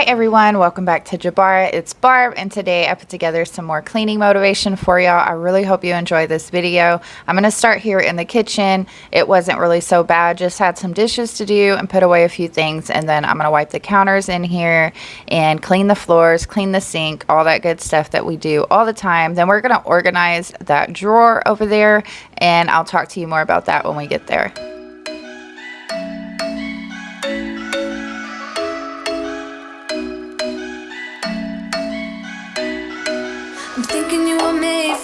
everyone, welcome back to Jubara. It's Barb, and today I put together some more cleaning motivation for y'all. I really hope you enjoy this video. I'm going to start here in the kitchen. It wasn't really so bad, just had some dishes to do and put away a few things, and then I'm going to wipe the counters in here and clean the floors, clean the sink, all that good stuff that we do all the time. Then we're going to organize that drawer over there, and I'll talk to you more about that when we get there.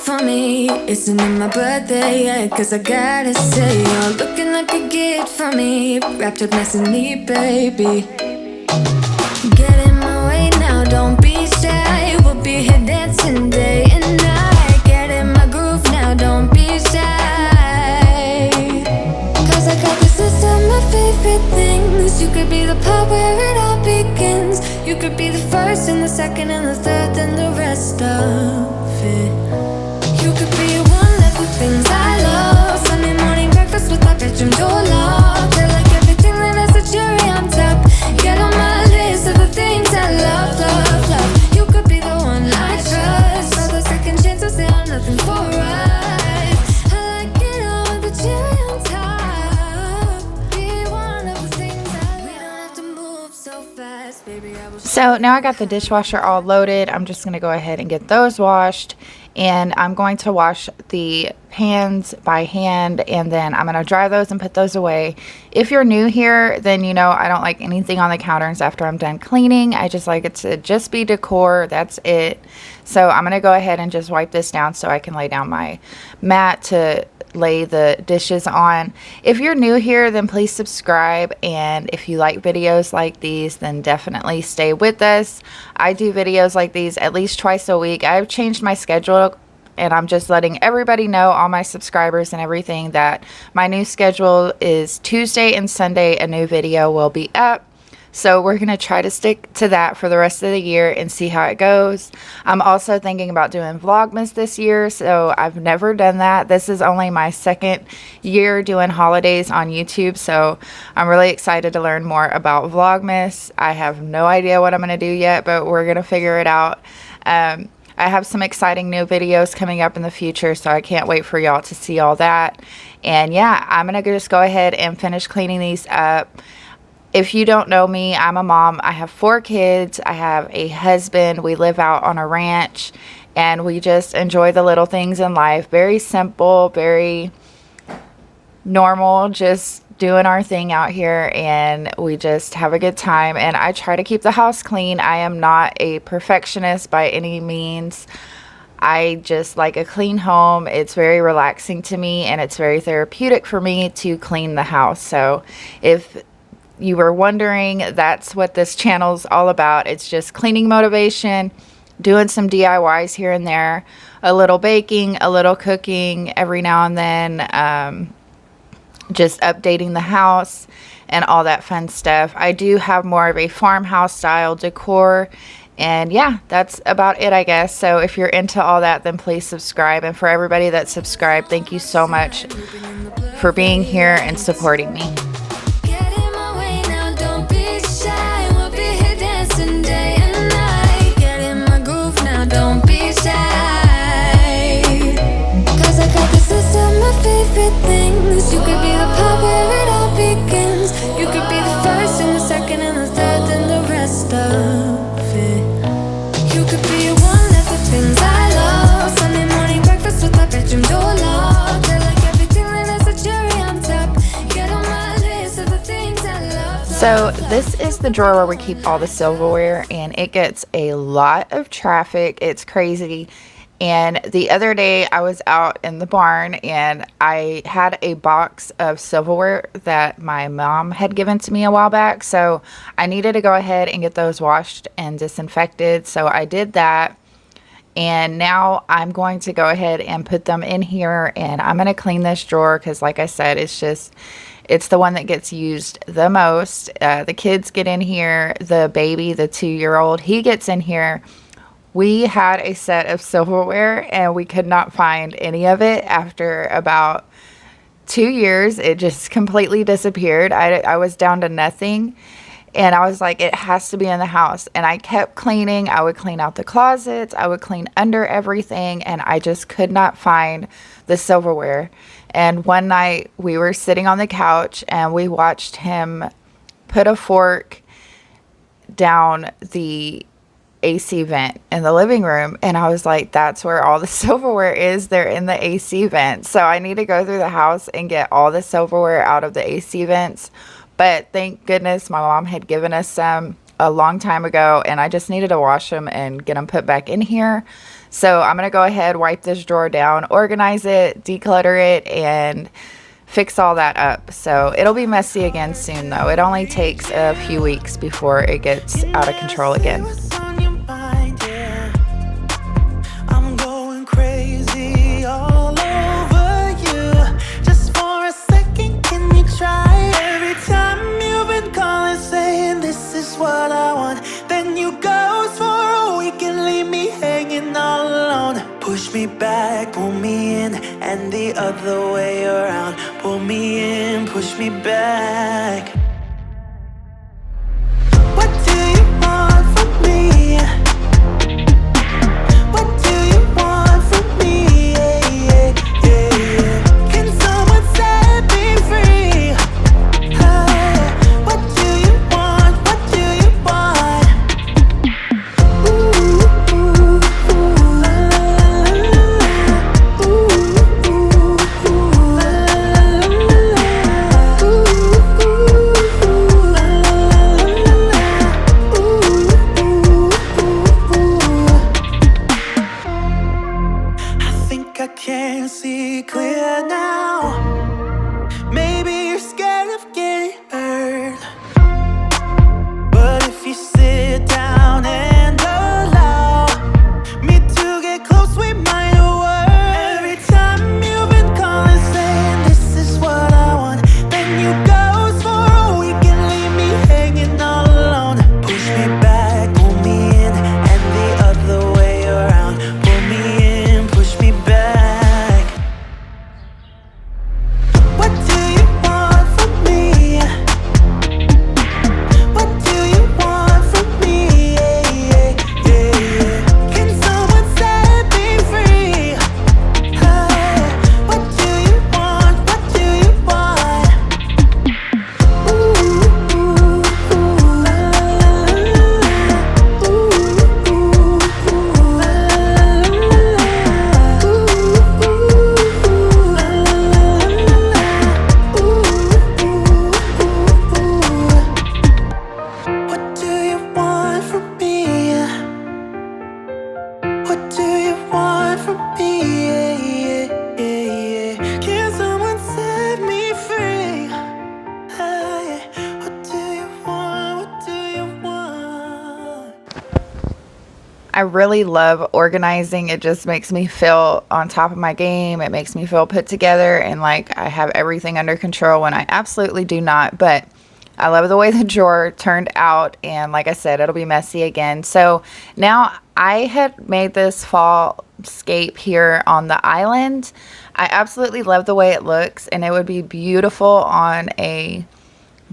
For me, isn't it my birthday yet? Cause I gotta say, you're looking like a gift for me, wrapped up nice and neat, baby. Get in my way now, don't be shy. We'll be here dancing day and night. Get in my groove now, don't be shy. Cause I got this list of my favorite things. You could be the part where it all begins. You could be the first and the second and the third and the rest of it. You could be one of the things I love. Sunday morning breakfast with our bedroom door locked. I like everything that has a cherry on top. Get on my list of the things I love, love, love. You could be the one I trust. All the second chances, they are nothing for us. I like it all with the cherry on top. Be one of the things I love. We don't have to move so fast, baby. So now I got the dishwasher all loaded. I'm just going to go ahead and get those washed. And I'm going to wash the pans by hand, and then I'm going to dry those and put those away. If you're new here, then you know I don't like anything on the counters after I'm done cleaning. I just like it to just be decor. That's it. So I'm going to go ahead and just wipe this down so I can lay down my mat to lay the dishes on. If you're new here, then please subscribe, and if you like videos like these, then definitely stay with us. I do videos like these at least twice a week. I've changed my schedule, and I'm just letting everybody know, all my subscribers and everything, that my new schedule is Tuesday and Sunday a new video will be up. So we're going to try to stick to that for the rest of the year and see how it goes. I'm also thinking about doing Vlogmas this year, so I've never done that. This is only my second year doing holidays on YouTube, so I'm really excited to learn more about Vlogmas. I have no idea what I'm going to do yet, but we're going to figure it out. I have some exciting new videos coming up in the future, so I can't wait for y'all to see all that. And yeah, I'm going to just go ahead and finish cleaning these up. If you don't know me, I'm a mom. I have 4 kids. I have a husband. We live out on a ranch, and we just enjoy the little things in life. Very simple, very normal, just doing our thing out here, and we just have a good time. And I try to keep the house clean. I am not a perfectionist by any means. I just like a clean home. It's very relaxing to me, and it's very therapeutic for me to clean the house. So if you were wondering, that's what this channel's all about. It's just cleaning motivation, doing some DIYs here and there, a little baking, a little cooking every now and then, just updating the house and all that fun stuff. I do have more of a farmhouse style decor, and yeah, that's about it, I guess. So if you're into all that, then please subscribe. And for everybody that subscribed, thank you so much for being here and supporting me. Don't be shy. Cause I got this list of my favorite things. You could be the part where it all begins. You could be the first and the second and the third and the rest of it. You could be one of the things I love. Sunday morning breakfast with our bedroom door locked. I like everything that has a cherry on top. Get on my list of the things I love. So this is the drawer where we keep all the silverware, and it gets a lot of traffic. It's crazy. And the other day I was out in the barn, and I had a box of silverware that my mom had given to me a while back. So I needed to go ahead and get those washed and disinfected. So I did that. And now I'm going to go ahead and put them in here, and I'm going to clean this drawer because, like I said, it's the one that gets used the most. The kids get in here. The baby, the 2-year-old, he gets in here. We had a set of silverware, and we could not find any of it. After about 2 years, it just completely disappeared. I was down to nothing. And I was like, it has to be in the house. And I kept cleaning. I would clean out the closets. I would clean under everything. And I just could not find the silverware. And one night we were sitting on the couch and we watched him put a fork down the AC vent in the living room. And I was like, that's where all the silverware is. They're in the AC vent. So I need to go through the house and get all the silverware out of the AC vents. But thank goodness my mom had given us some a long time ago, and I just needed to wash them and get them put back in here. So I'm going to go ahead, wipe this drawer down, organize it, declutter it, and fix all that up. So it'll be messy again soon, though. It only takes a few weeks before it gets out of control again. I'm going crazy all over you. Just for a second, can you try? Every time you've been calling, saying this is what I want, then you ghost for a week and leave me hanging all alone. Push me back, pull me in, and the other way around. Pull me in, push me back. What do you want from me? What do you want from me? Yeah, yeah, yeah, yeah. Can someone set me free? What do you want? What do you want? Ooh, ooh, ooh, la, la, la. Ooh, ooh, ooh, la, la, la. Ooh, ooh, la, la, la. Ooh, ooh, ooh. I think I can see clear now. Maybe you're scared of getting hurt, but if you sit down and allow me to get close, we might work. Every time you've been calling, saying this is what I want, then you ghost for a week and leave me hanging all alone. Push me back, pull me in, and the other way around. Pull me in, push me back. What do you want from me? What do you want from me? Yeah, yeah, yeah, yeah. Can someone set me free? What do you want? What do you want? Ooh, ooh, ooh, la, la, la. Ooh, ooh, ooh, la, la, la. Ooh, ooh, la, la, la. Ooh, ooh, ooh. What do you want from me? What do you want from me? Yeah, yeah, yeah, yeah. Can someone set me free? What do you want? What do you want? I really love organizing. It just makes me feel on top of my game. It makes me feel put together and like I have everything under control when I absolutely do not. But I love the way the drawer turned out. And like I said, it'll be messy again. So now I had made this fall scape here on the island. I absolutely love the way it looks, and it would be beautiful on a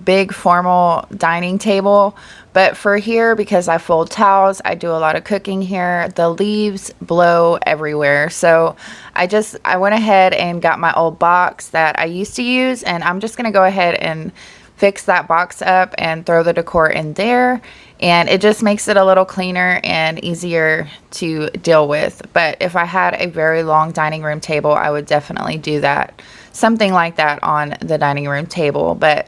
big formal dining table. But for here, because I fold towels, I do a lot of cooking here, the leaves blow everywhere. So I went ahead and got my old box that I used to use, and I'm just gonna go ahead and fix that box up and throw the decor in there, and it just makes it a little cleaner and easier to deal with. But if I had a very long dining room table, I would definitely do that, something like that on the dining room table. But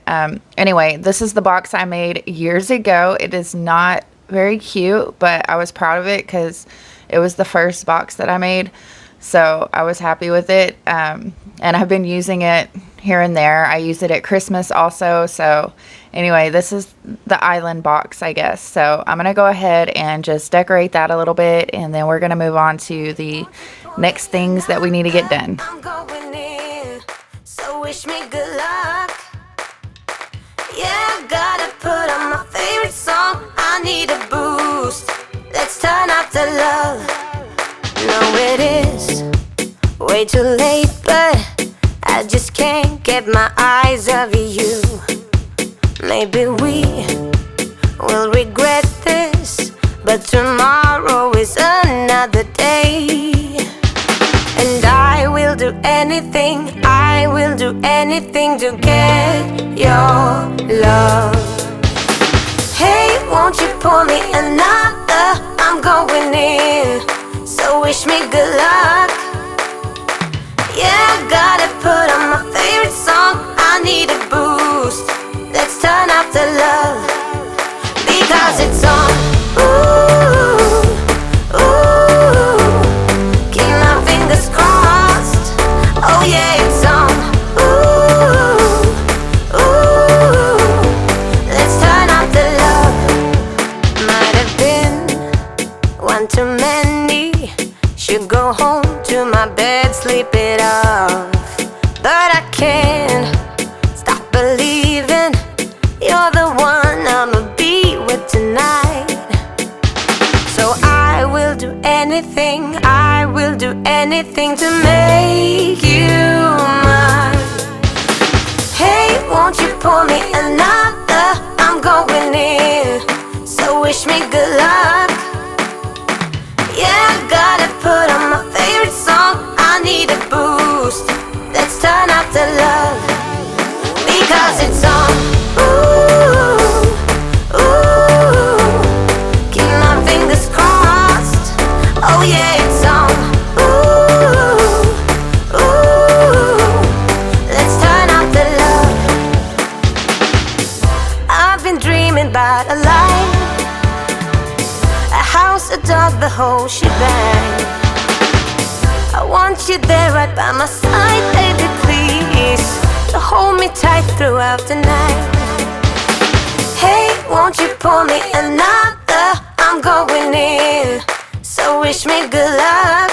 anyway, this is the box I made years ago. It is not very cute, but I was proud of it because it was the first box that I made, so I was happy with it. And I've been using it here and there. I use it at Christmas also. So anyway, this is the island box, I guess. So I'm gonna go ahead and just decorate that a little bit, and then we're gonna move on to the next things that we need to get done. I'm going in, so wish me good luck. Yeah, I gotta put on my favorite song. I need a boost. Let's turn up the love. No, it is way too late, but I just can't get my eyes off you. Maybe we will regret this, but tomorrow is another day. And I will do anything, I will do anything to get your love. Hey, won't you pour me another? I'm going in, so wish me good luck. Yeah, I gotta put on my favorite song, I need a boost. Let's turn up the love, because it's on. Ooh, ooh, keep my fingers crossed. Oh yeah, it's on. Ooh, ooh, let's turn up the love. Might have been one too many, should go home to my bed, sleep it off. But I can't stop believing you're the one I'ma be with tonight. So I will do anything, I will do anything to make you mine. Hey, won't you pour me another? I'm going in, so wish me good luck. Yeah, I gotta put on my favorite song, I need a boost. Let's turn up the love, because it's on. Ooh, ooh, keep my fingers crossed. Oh yeah, it's on. Ooh, ooh, let's turn up the love. I've been dreaming about a life, a house, a dog, the whole shebang. I want you there right by my side, baby, please, to hold me tight throughout the night. Hey, won't you pour me another? I'm going in, so wish me good luck.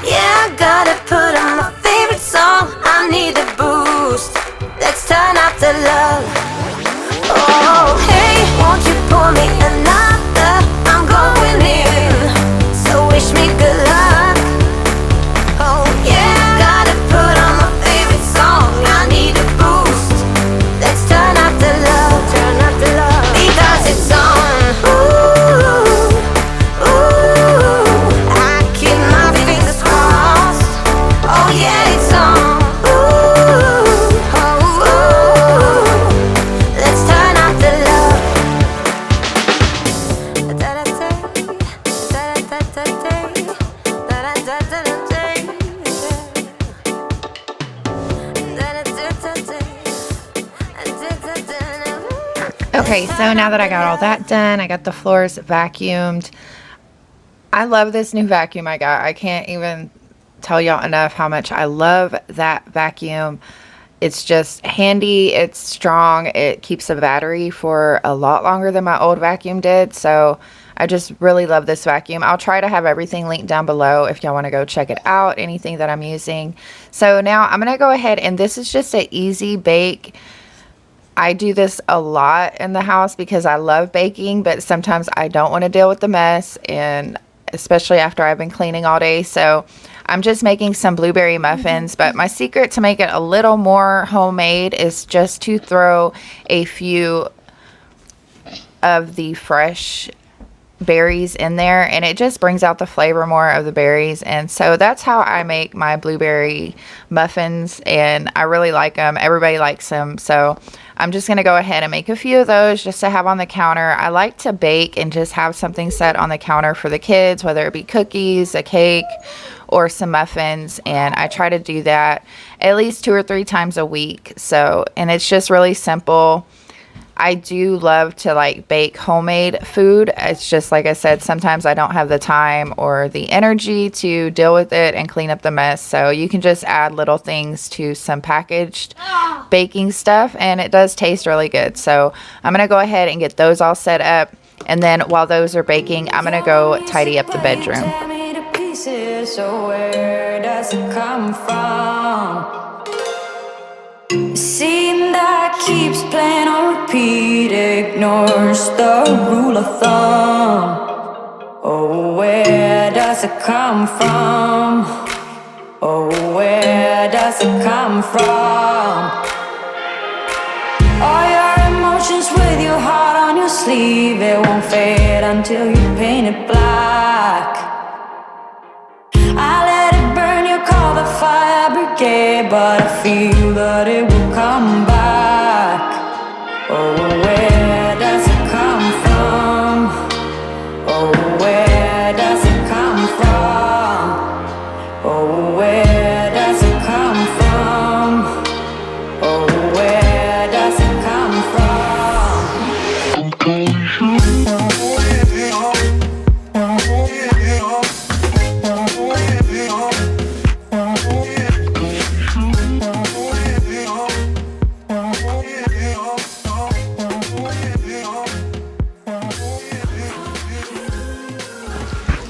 Yeah, I gotta put on my favorite song, I need a boost. Let's turn up the love. Oh, hey, won't you pour me another? I'm going in, so wish me good luck. Oh yeah, gotta put on my favorite song, I need a boost. Let's turn up the love, because it's on. Ooh, ooh, I keep my fingers crossed. Oh yeah, it's on. Ooh, oh, ooh, let's turn up the love. Okay, so now that I got all that done, I got the floors vacuumed. I love this new vacuum I got. I can't even tell y'all enough how much I love that vacuum. It's just handy, it's strong, it keeps a battery for a lot longer than my old vacuum did. So I just really love this vacuum. I'll try to have everything linked down below if y'all want to go check it out, anything that I'm using. So now I'm going to go ahead, and this is just an easy bake. I do this a lot in the house because I love baking, but sometimes I don't want to deal with the mess, and especially after I've been cleaning all day. So I'm just making some blueberry muffins, but my secret to make it a little more homemade is just to throw a few of the fresh berries in there, and it just brings out the flavor more of the berries. And so that's how I make my blueberry muffins, and I really like them. Everybody likes them. So I'm just going to go ahead and make a few of those just to have on the counter. I like to bake and just have something set on the counter for the kids, whether it be cookies, a cake, or some muffins. And I try to do that at least 2 or 3 times a week. So, and it's just really simple. I do love to like bake homemade food. It's just like I said, sometimes I don't have the time or the energy to deal with it and clean up the mess. So you can just add little things to some packaged baking stuff, and it does taste really good. So I'm going to go ahead and get those all set up. And then while those are baking, I'm going to go tidy up the bedroom. So where does it come from? Scene that keeps playing on repeat, ignores the rule of thumb. Oh, where does it come from? Oh, where does it come from? All your emotions with your heart on sleeve, it won't fade until you paint it black. I let it burn, you call the fire brigade, but I feel that it will come back. Oh, where does it come from? Oh, where does it come from? Oh, where does it come from? Oh, where does it come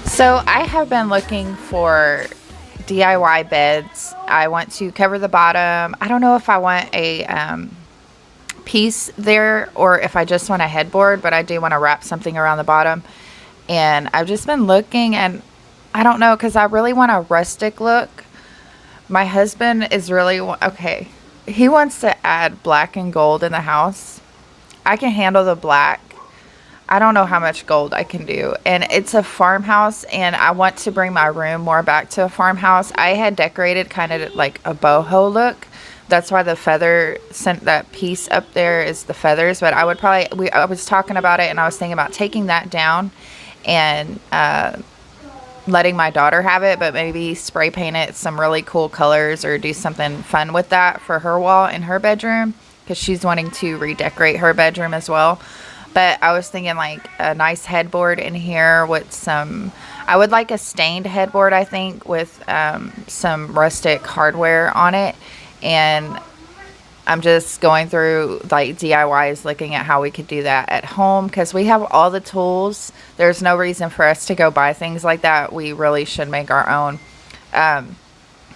So I have been looking for DIY beds. I want to cover the bottom. I don't know if I want a piece there or if I just want a headboard, but I do want to wrap something around the bottom. And I've just been looking, and I don't know, because I really want a rustic look. My husband is really, okay, he wants to add black and gold in the house. I can handle the black. I don't know how much gold I can do. And it's a farmhouse, and I want to bring my room more back to a farmhouse. I had decorated kind of like a boho look. That's why the feather, that piece up there is the feathers. But I would probably, I was talking about it, and I was thinking about taking that down and letting my daughter have it, but maybe spray paint it some really cool colors or do something fun with that for her wall in her bedroom, because she's wanting to redecorate her bedroom as well. But I was thinking like a nice headboard in here with some, I would like a stained headboard, I think, with some rustic hardware on it. And I'm just going through like DIYs, looking at how we could do that at home, because we have all the tools. There's no reason for us to go buy things like that. We really should make our own.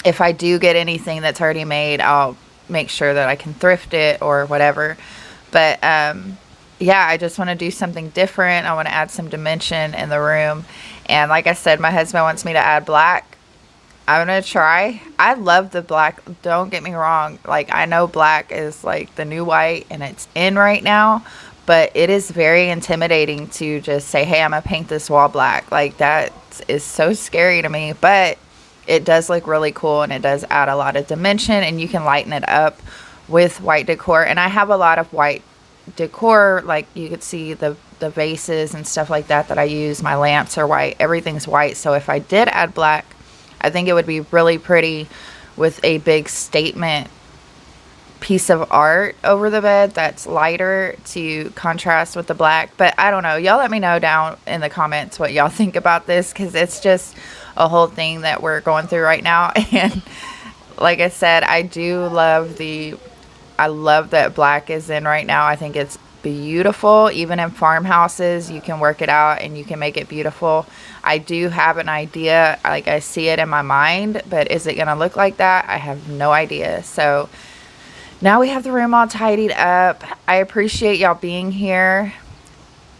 If I do get anything that's already made, I'll make sure that I can thrift it or whatever. But yeah, I just want to do something different. I want to add some dimension in the room. And like I said, my husband wants me to add black. I'm going to try. I love the black. Don't get me wrong. Like, I know black is like the new white and it's in right now, but it is very intimidating to just say, hey, I'm going to paint this wall black. Like, that is so scary to me, but it does look really cool, and it does add a lot of dimension, and you can lighten it up with white decor. And I have a lot of white decor, like you could see the vases and stuff like that I use. My lamps are white, everything's white. So if I did add black, I think it would be really pretty with a big statement piece of art over the bed that's lighter to contrast with the black. But I don't know, y'all let me know down in the comments what y'all think about this, because it's just a whole thing that we're going through right now. And like I said, I love that black is in right now. I think it's beautiful. Even in farmhouses, you can work it out and you can make it beautiful. I do have an idea, like I see it in my mind, but is it going to look like that? I have no idea. So now we have the room all tidied up. I appreciate y'all being here.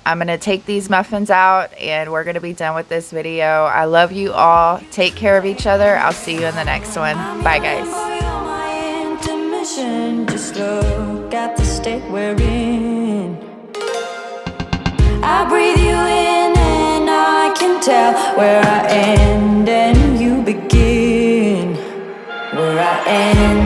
I'm going to take these muffins out and we're going to be done with this video. I love you all. Take care of each other. I'll see you in the next one. Bye, guys. Just look at the state we're in. I breathe you in and I can tell where I end and you begin. Where I end